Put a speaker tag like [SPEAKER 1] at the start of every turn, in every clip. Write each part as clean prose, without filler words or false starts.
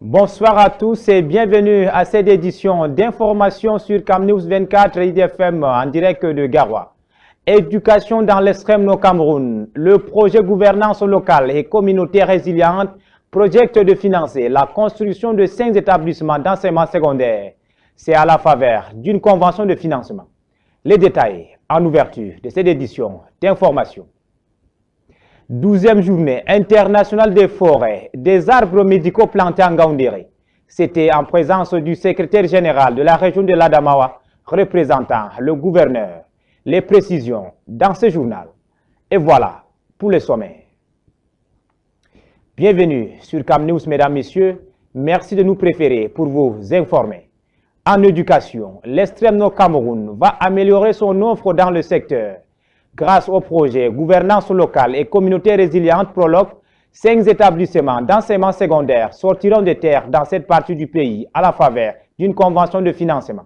[SPEAKER 1] Bonsoir à tous et bienvenue à cette édition d'information sur CamNews 24 IDFM en direct de Garoua. Éducation dans l'extrême nord Cameroun. Le projet gouvernance locale et communauté résiliente projette de financer la construction de 5 établissements d'enseignement secondaire. C'est à la faveur d'une convention de financement. Les détails en ouverture de cette édition d'information. 12e journée internationale des forêts, des arbres médicaux plantés en Ngaoundéré. C'était en présence du secrétaire général de la région de l'Adamawa, représentant le gouverneur. Les précisions dans ce journal. Et voilà pour les sommets. Bienvenue sur CamNews, mesdames, messieurs. Merci de nous préférer pour vous informer. En éducation, l'extrême nord Cameroun va améliorer son offre dans le secteur. Grâce au projet Gouvernance locale et communauté résiliente Prologue, 5 établissements d'enseignement secondaire sortiront de terre dans cette partie du pays à la faveur d'une convention de financement.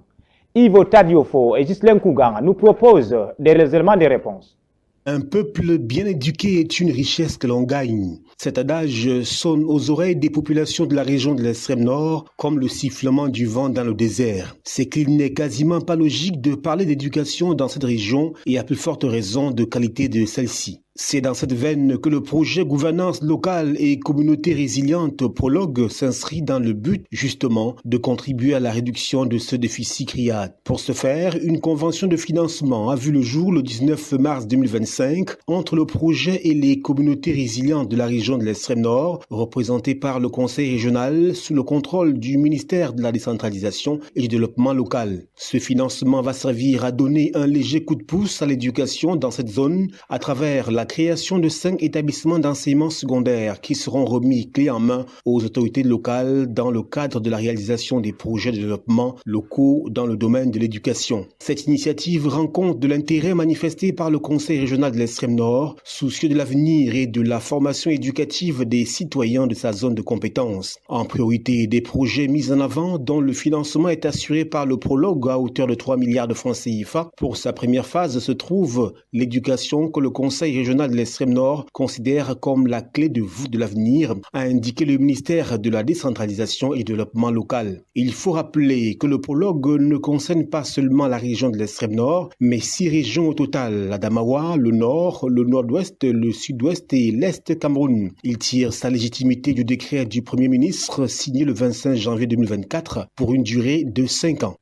[SPEAKER 1] Ivo Tadiofo et Ghislain Kougan nous proposent des éléments de réponse.
[SPEAKER 2] Un peuple bien éduqué est une richesse que l'on gagne. Cet adage sonne aux oreilles des populations de la région de l'extrême nord comme le sifflement du vent dans le désert. C'est qu'il n'est quasiment pas logique de parler d'éducation dans cette région et à plus forte raison de qualité de celle-ci. C'est dans cette veine que le projet Gouvernance locale et communauté résiliente Prologue s'inscrit dans le but, justement, de contribuer à la réduction de ce déficit criade. Pour ce faire, une convention de financement a vu le jour le 19 mars 2025 entre le projet et les communautés résilientes de la région de l'extrême nord, représentées par le conseil régional sous le contrôle du ministère de la décentralisation et du développement local. Ce financement va servir à donner un léger coup de pouce à l'éducation dans cette zone à travers la création de 5 établissements d'enseignement secondaire qui seront remis clé en main aux autorités locales dans le cadre de la réalisation des projets de développement locaux dans le domaine de l'éducation. Cette initiative rend compte de l'intérêt manifesté par le Conseil régional de l'extrême nord, soucieux de l'avenir et de la formation éducative des citoyens de sa zone de compétence. En priorité, des projets mis en avant dont le financement est assuré par le Prologue à hauteur de 3 milliards de francs CFA. Pour sa première phase se trouve l'éducation que le Conseil régional de l'extrême nord considère comme la clé de voûte de l'avenir, a indiqué le ministère de la décentralisation et du développement local. Il faut rappeler que le Prologue ne concerne pas seulement la région de l'extrême nord, mais 6 régions au total, l'Adamawa, le nord, le nord-ouest, le sud-ouest et l'est Cameroun. Il tire sa légitimité du décret du Premier ministre signé le 25 janvier 2024 pour une durée de 5 ans.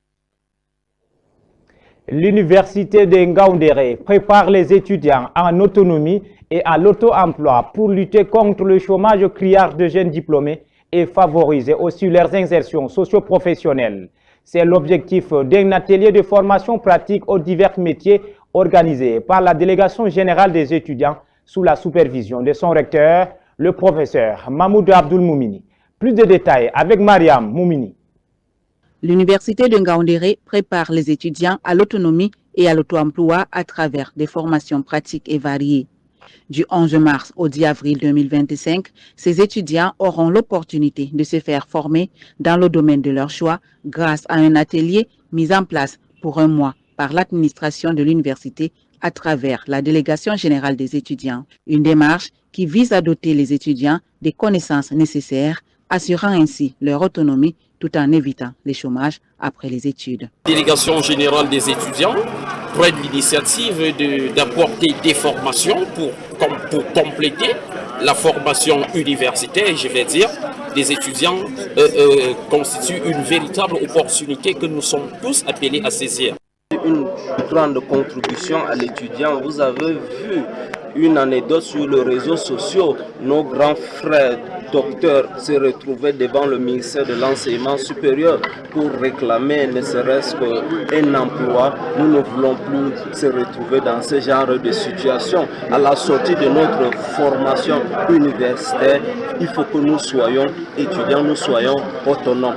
[SPEAKER 1] L'université de Ngaoundéré prépare les étudiants en autonomie et à l'auto-emploi pour lutter contre le chômage criard de jeunes diplômés et favoriser aussi leurs insertions socio-professionnelles. C'est l'objectif d'un atelier de formation pratique aux divers métiers organisé par la délégation générale des étudiants sous la supervision de son recteur, le professeur Mahmoud Abdoul Moumini. Plus de détails avec Mariam Moumini.
[SPEAKER 3] L'université de Ngaoundéré prépare les étudiants à l'autonomie et à l'auto-emploi à travers des formations pratiques et variées. Du 11 mars au 10 avril 2025, ces étudiants auront l'opportunité de se faire former dans le domaine de leur choix grâce à un atelier mis en place pour un mois par l'administration de l'université à travers la délégation générale des étudiants. Une démarche qui vise à doter les étudiants des connaissances nécessaires, assurant ainsi leur autonomie tout en évitant les chômages après les études.
[SPEAKER 4] La délégation générale des étudiants prenne l'initiative d'apporter des formations pour compléter la formation universitaire, je vais dire, des étudiants constitue une véritable opportunité que nous sommes tous appelés à saisir.
[SPEAKER 5] Une grande contribution à l'étudiant. Vous avez vu une anecdote sur les réseaux sociaux. Nos grands frères docteurs se retrouvaient devant le ministère de l'enseignement supérieur pour réclamer ne serait-ce qu'un emploi. Nous ne voulons plus se retrouver dans ce genre de situation. À la sortie de notre formation universitaire, il faut que nous soyons étudiants, nous soyons autonomes.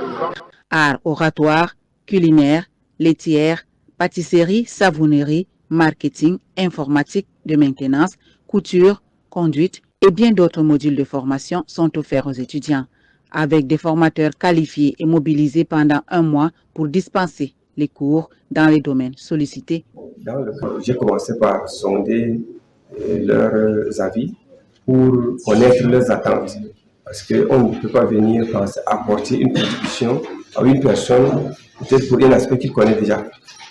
[SPEAKER 3] Art oratoire, culinaire, laitière, pâtisserie, savonnerie, marketing, informatique de maintenance, couture, conduite et bien d'autres modules de formation sont offerts aux étudiants, avec des formateurs qualifiés et mobilisés pendant un mois pour dispenser les cours dans les domaines sollicités.
[SPEAKER 6] J'ai commencé par sonder leurs avis pour connaître leurs attentes. Parce qu'on ne peut pas venir apporter une contribution à une personne, peut-être pour un aspect qu'il connaît déjà.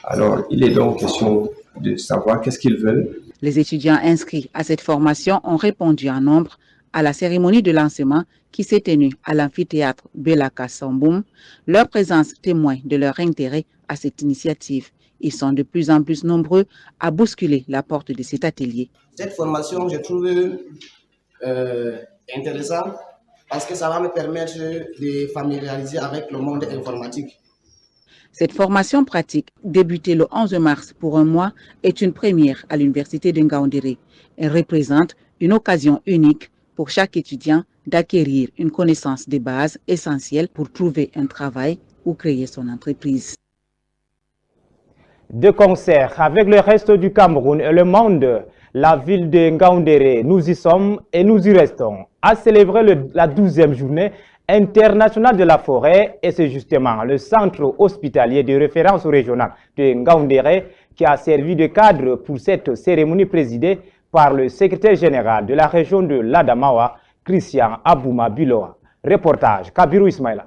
[SPEAKER 6] Alors, il est donc question de savoir qu'est-ce qu'ils veulent.
[SPEAKER 3] Les étudiants inscrits à cette formation ont répondu en nombre à la cérémonie de lancement qui s'est tenue à l'amphithéâtre Belaka Samboum. Leur présence témoigne de leur intérêt à cette initiative. Ils sont de plus en plus nombreux à bousculer la porte de cet atelier.
[SPEAKER 7] Cette formation, je trouve intéressante parce que ça va me permettre de familiariser avec le monde informatique.
[SPEAKER 3] Cette formation pratique, débutée le 11 mars pour un mois, est une première à l'université de Ngaoundéré. Elle représente une occasion unique pour chaque étudiant d'acquérir une connaissance de base essentielle pour trouver un travail ou créer son entreprise.
[SPEAKER 1] De concert avec le reste du Cameroun et le monde, la ville de Ngaoundéré, nous y sommes et nous y restons à célébrer la 12e journée internationale de la forêt, et c'est justement le centre hospitalier de référence régionale de Ngaoundéré qui a servi de cadre pour cette cérémonie présidée par le secrétaire général de la région de l'Adamawa, Christian Abouma Biloa. Reportage Kabirou Ismaïla.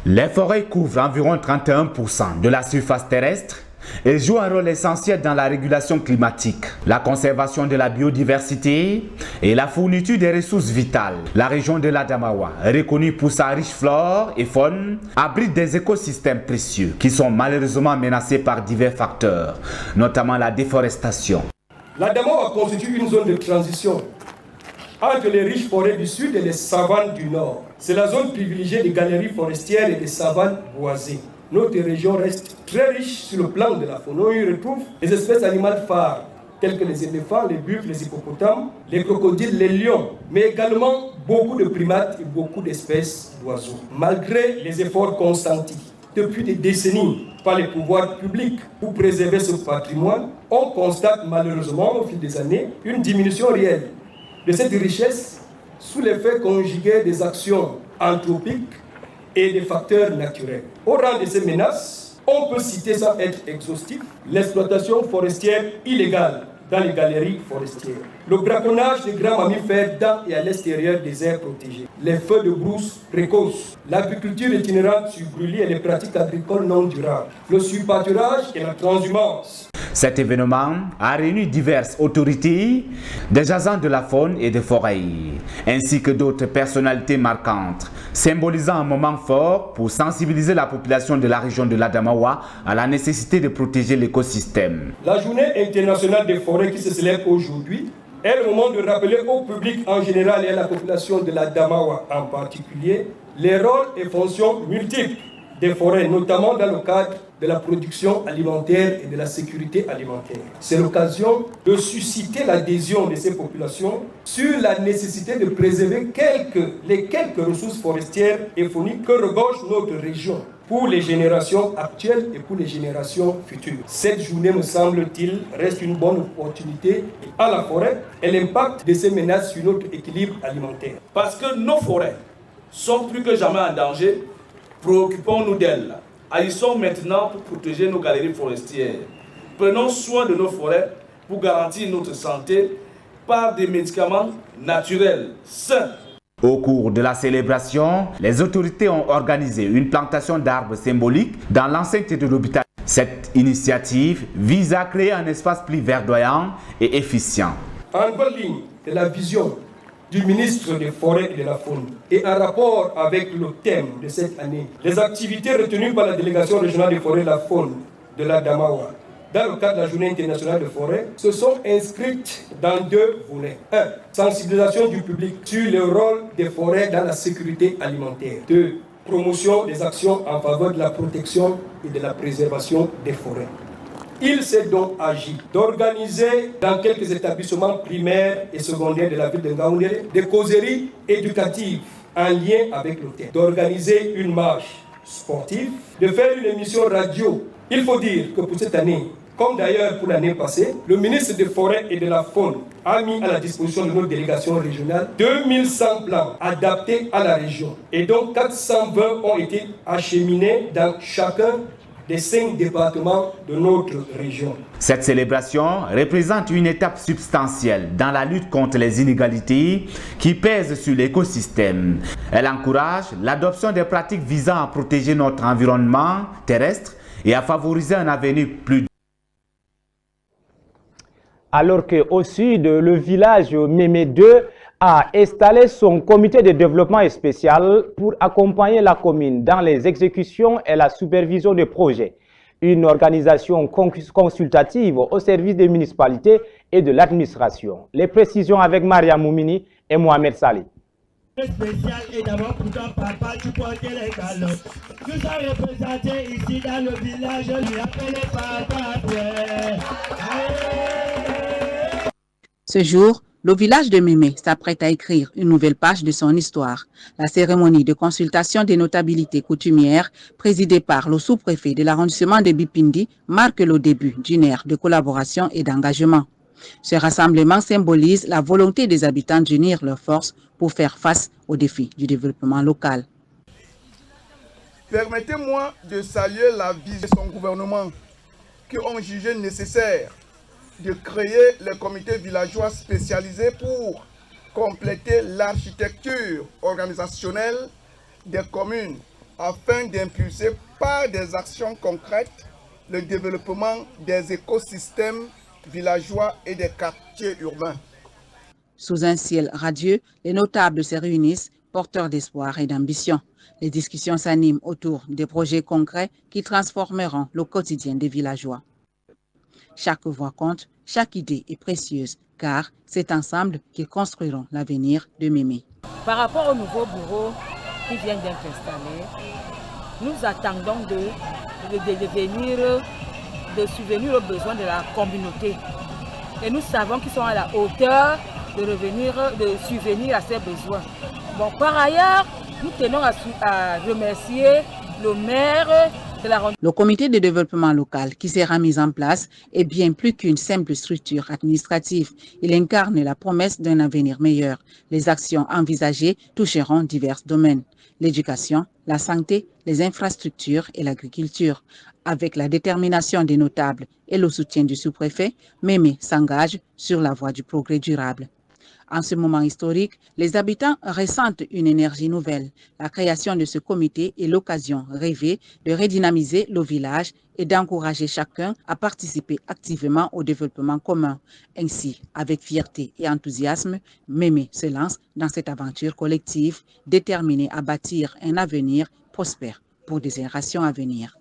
[SPEAKER 8] Les forêts couvrent environ 31% de la surface terrestre et jouent un rôle essentiel dans la régulation climatique, la conservation de la biodiversité et la fourniture des ressources vitales. La région de l'Adamawa, reconnue pour sa riche flore et faune, abrite des écosystèmes précieux qui sont malheureusement menacés par divers facteurs, notamment la déforestation.
[SPEAKER 9] L'Adamawa constitue une zone de transition entre les riches forêts du sud et les savanes du nord. C'est la zone privilégiée des galeries forestières et des savanes boisées. Notre région reste très riche sur le plan de la faune. On y retrouve les espèces animales phares, telles que les éléphants, les buffles, les hippopotames, les crocodiles, les lions, mais également beaucoup de primates et beaucoup d'espèces d'oiseaux. Malgré les efforts consentis depuis des décennies par les pouvoirs publics pour préserver ce patrimoine, on constate malheureusement au fil des années une diminution réelle de cette richesse sous l'effet conjugué des actions anthropiques et des facteurs naturels. Au rang de ces menaces, on peut citer sans être exhaustif l'exploitation forestière illégale dans les galeries forestières, le braconnage des grands mammifères dans et à l'extérieur des aires protégées, les feux de brousse précoces, l'agriculture itinérante sur brûlis et les pratiques agricoles non durables, le surpâturage et la transhumance.
[SPEAKER 8] Cet événement a réuni diverses autorités, des agents de la faune et des forêts, ainsi que d'autres personnalités marquantes, symbolisant un moment fort pour sensibiliser la population de la région de l'Adamawa à la nécessité de protéger l'écosystème.
[SPEAKER 9] La journée internationale des forêts qui se célèbre aujourd'hui est le moment de rappeler au public en général et à la population de l'Adamawa en particulier les rôles et fonctions multiples des forêts, notamment dans le cadre de la production alimentaire et de la sécurité alimentaire. C'est l'occasion de susciter l'adhésion de ces populations sur la nécessité de préserver les quelques ressources forestières et fauniques que regorge notre région pour les générations actuelles et pour les générations futures. Cette journée, me semble-t-il, reste une bonne opportunité à la forêt et l'impact de ces menaces sur notre équilibre alimentaire.
[SPEAKER 10] Parce que nos forêts sont plus que jamais en danger, préoccupons-nous d'elles. Agissons maintenant pour protéger nos galeries forestières. Prenons soin de nos forêts pour garantir notre santé par des médicaments naturels, sains.
[SPEAKER 8] Au cours de la célébration, les autorités ont organisé une plantation d'arbres symboliques dans l'enceinte de l'hôpital. Cette initiative vise à créer un espace plus verdoyant et efficient.
[SPEAKER 9] En bonne ligne de la vision du ministre des Forêts et de la Faune et en rapport avec le thème de cette année, les activités retenues par la délégation régionale des forêts et de la faune de l'Adamawa dans le cadre de la journée internationale des forêts se sont inscrites dans deux volets. 1. Sensibilisation du public sur le rôle des forêts dans la sécurité alimentaire. 2. Promotion des actions en faveur de la protection et de la préservation des forêts. Il s'est donc agi d'organiser dans quelques établissements primaires et secondaires de la ville de Ngaoundéré des causeries éducatives en lien avec le thème, d'organiser une marche sportive, de faire une émission radio. Il faut dire que pour cette année, comme d'ailleurs pour l'année passée, le ministre des Forêts et de la Faune a mis à la disposition de notre délégation régionale 2100 plans adaptés à la région. Et donc 420 ont été acheminés dans chacun des 5 départements de notre région.
[SPEAKER 8] Cette célébration représente une étape substantielle dans la lutte contre les inégalités qui pèsent sur l'écosystème. Elle encourage l'adoption des pratiques visant à protéger notre environnement terrestre et à favoriser un avenir plus.
[SPEAKER 1] Alors qu'au sud, le village Mémé 2 a installé son comité de développement spécial pour accompagner la commune dans les exécutions et la supervision des projets. Une organisation consultative au service des municipalités et de l'administration. Les précisions avec Maria Moumini et Mohamed Salih.
[SPEAKER 11] Spécial et d'abord pour ton papa, tu portes les calottes. Nous sommes représentés ici dans le village, lui appelé papa.
[SPEAKER 3] Ce jour, le village de Mémé s'apprête à écrire une nouvelle page de son histoire. La cérémonie de consultation des notabilités coutumières, présidée par le sous-préfet de l'arrondissement de Bipindi, marque le début d'une ère de collaboration et d'engagement. Ce rassemblement symbolise la volonté des habitants d'unir leurs forces pour faire face aux défis du développement local.
[SPEAKER 12] Permettez-moi de saluer la vision de son gouvernement qui ont jugé nécessaire de créer le comité villageois spécialisé pour compléter l'architecture organisationnelle des communes afin d'impulser par des actions concrètes le développement des écosystèmes villageois et des quartiers urbains.
[SPEAKER 3] Sous un ciel radieux, les notables se réunissent, porteurs d'espoir et d'ambition. Les discussions s'animent autour des projets concrets qui transformeront le quotidien des villageois. Chaque voix compte, chaque idée est précieuse, car c'est ensemble qu'ils construiront l'avenir de Mémé.
[SPEAKER 13] Par rapport au nouveau bureau qui vient d'être installé, nous attendons de subvenir aux besoins de la communauté. Et nous savons qu'ils sont à la hauteur de subvenir à ces besoins. Bon, par ailleurs, nous tenons à remercier le maire de la...
[SPEAKER 3] Le comité de développement local qui sera mis en place est bien plus qu'une simple structure administrative. Il incarne la promesse d'un avenir meilleur. Les actions envisagées toucheront divers domaines: l'éducation, la santé, les infrastructures et l'agriculture. Avec la détermination des notables et le soutien du sous-préfet, Mémé s'engage sur la voie du progrès durable. En ce moment historique, les habitants ressentent une énergie nouvelle. La création de ce comité est l'occasion rêvée de redynamiser le village et d'encourager chacun à participer activement au développement commun. Ainsi, avec fierté et enthousiasme, Mémé se lance dans cette aventure collective, déterminée à bâtir un avenir prospère pour des générations à venir.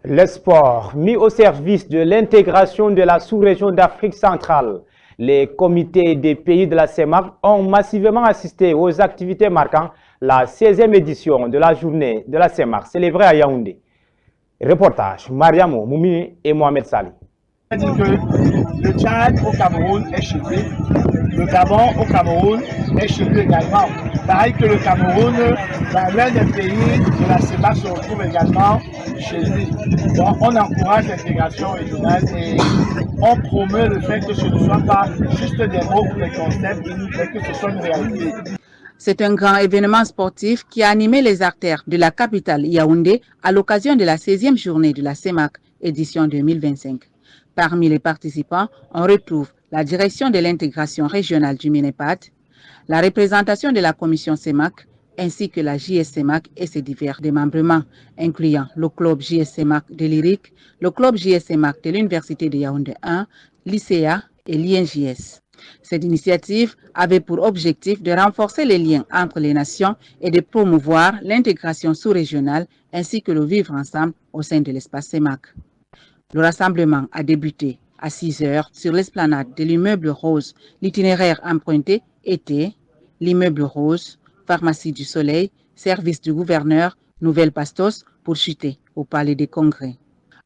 [SPEAKER 1] Le sport mis au service de l'intégration de la sous-région d'Afrique centrale. Les comités des pays de la CEMAC ont massivement assisté aux activités marquant la 16e édition de la journée de la CEMAC célébrée à Yaoundé. Reportage Mariam Moumi et Mohamed Salih.
[SPEAKER 11] Le Tchad au Cameroun est chez lui, le Gabon au Cameroun est chez lui également. Pareil que le Cameroun, l'un des pays de la CEMAC se retrouve également chez lui. Donc on encourage l'intégration régionale et on promeut le fait que ce ne soit pas juste des mots ou des concepts, mais que ce soit une réalité.
[SPEAKER 3] C'est un grand événement sportif qui a animé les artères de la capitale Yaoundé à l'occasion de la 16e journée de la CEMAC, édition 2025. Parmi les participants, on retrouve la direction de l'intégration régionale du Ménépat, la représentation de la commission CEMAC, ainsi que la JS-CEMAC et ses divers démembrements, incluant le club JS-CEMAC de l'IRIC, le club JS-CEMAC de l'Université de Yaoundé 1, l'ICEA et l'INJS. Cette initiative avait pour objectif de renforcer les liens entre les nations et de promouvoir l'intégration sous-régionale ainsi que le vivre ensemble au sein de l'espace CEMAC. Le rassemblement a débuté à 6 h sur l'esplanade de l'immeuble Rose. L'itinéraire emprunté était l'immeuble Rose, pharmacie du Soleil, service du gouverneur, Nouvelle Pastos pour chuter au Palais des Congrès.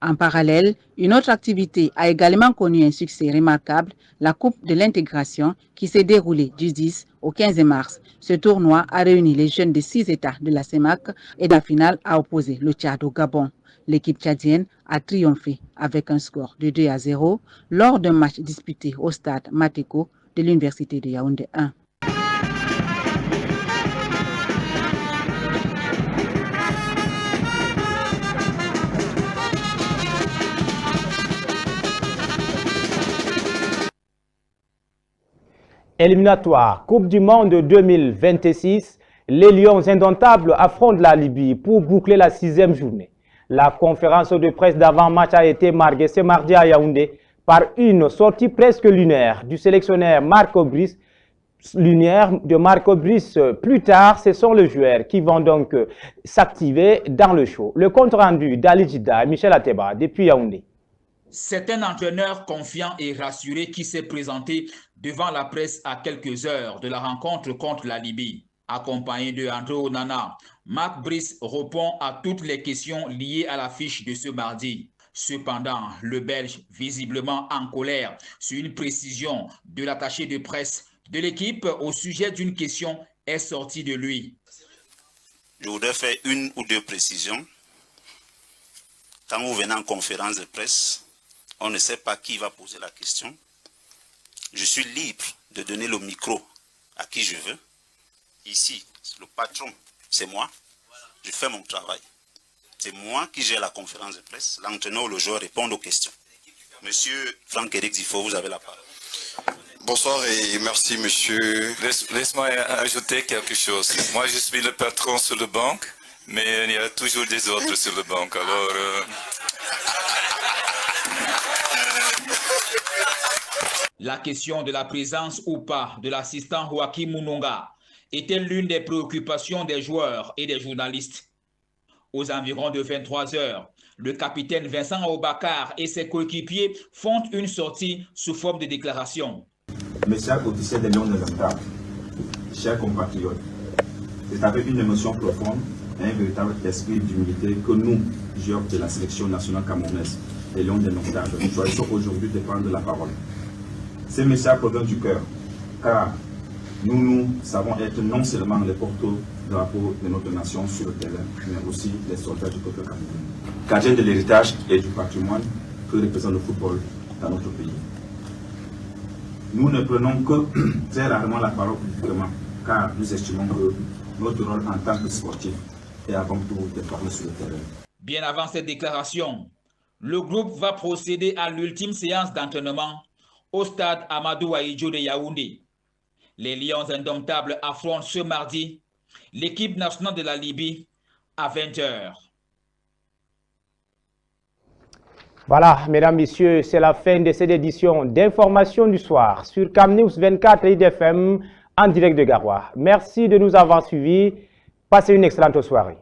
[SPEAKER 3] En parallèle, une autre activité a également connu un succès remarquable, la Coupe de l'intégration qui s'est déroulée du 10 au 15 mars. Ce tournoi a réuni les jeunes de 6 États de la CEMAC et la finale a opposé le Tchad au Gabon. L'équipe tchadienne a triomphé avec un score de 2-0 lors d'un match disputé au stade Mateko de l'Université de Yaoundé 1.
[SPEAKER 1] Éliminatoire Coupe du Monde 2026, les Lions indomptables affrontent la Libye pour boucler la 6e journée. La conférence de presse d'avant-match a été marquée ce mardi à Yaoundé par une sortie presque lunaire du sélectionneur Marco Brice. Plus tard, ce sont les joueurs qui vont donc s'activer dans le show. Le compte rendu d'Ali Jida et Michel Ateba depuis Yaoundé.
[SPEAKER 14] C'est un entraîneur confiant et rassuré qui s'est présenté devant la presse à quelques heures de la rencontre contre la Libye. Accompagné de André Onana, Marc Brice répond à toutes les questions liées à l'affiche de ce mardi. Cependant, le Belge, visiblement en colère sur une précision de l'attaché de presse de l'équipe au sujet d'une question, est sorti de lui.
[SPEAKER 15] Je voudrais faire une ou deux précisions. Quand vous venez en conférence de presse, on ne sait pas qui va poser la question. Je suis libre de donner le micro à qui je veux. Ici, le patron, c'est moi. Je fais mon travail. C'est moi qui gère la conférence de presse. L'entraîneur ou le joueur répond aux questions. Monsieur Franck-Éric Zifo, vous avez la parole.
[SPEAKER 16] Bonsoir et merci monsieur. Laisse-moi ajouter quelque chose. Moi je suis le patron sur le banc, mais il y a toujours des autres sur le banc. Alors...
[SPEAKER 14] La question de la présence ou pas de l'assistant Joachim Munonga était l'une des préoccupations des joueurs et des journalistes. Aux environs de 23 heures, le capitaine Vincent Aubakar et ses coéquipiers font une sortie sous forme de déclaration.
[SPEAKER 17] Mes chers officiers des Lions indomptables, chers compatriotes, c'est avec une émotion profonde et un véritable esprit d'humilité que nous, joueurs de la sélection nationale camerounaise, les Lions indomptables, nous choisissons aujourd'hui de prendre la parole. Ces messages proviennent du cœur, car nous savons être non seulement les porte-drapeaux de notre nation sur le terrain, mais aussi les soldats du peuple camerounais, gardiens de l'héritage et du patrimoine que représente le football dans notre pays. Nous ne prenons que très rarement la parole publiquement, car nous estimons que notre rôle en tant que sportif est avant tout de parler sur le terrain.
[SPEAKER 14] Bien avant cette déclaration, le groupe va procéder à l'ultime séance d'entraînement au stade Amadou Ahidjo de Yaoundé. Les Lions indomptables affrontent ce mardi l'équipe nationale de la Libye à 20h.
[SPEAKER 1] Voilà, mesdames, messieurs, c'est la fin de cette édition d'information du soir sur CamNews 24 IDFM en direct de Garoua. Merci de nous avoir suivis. Passez une excellente soirée.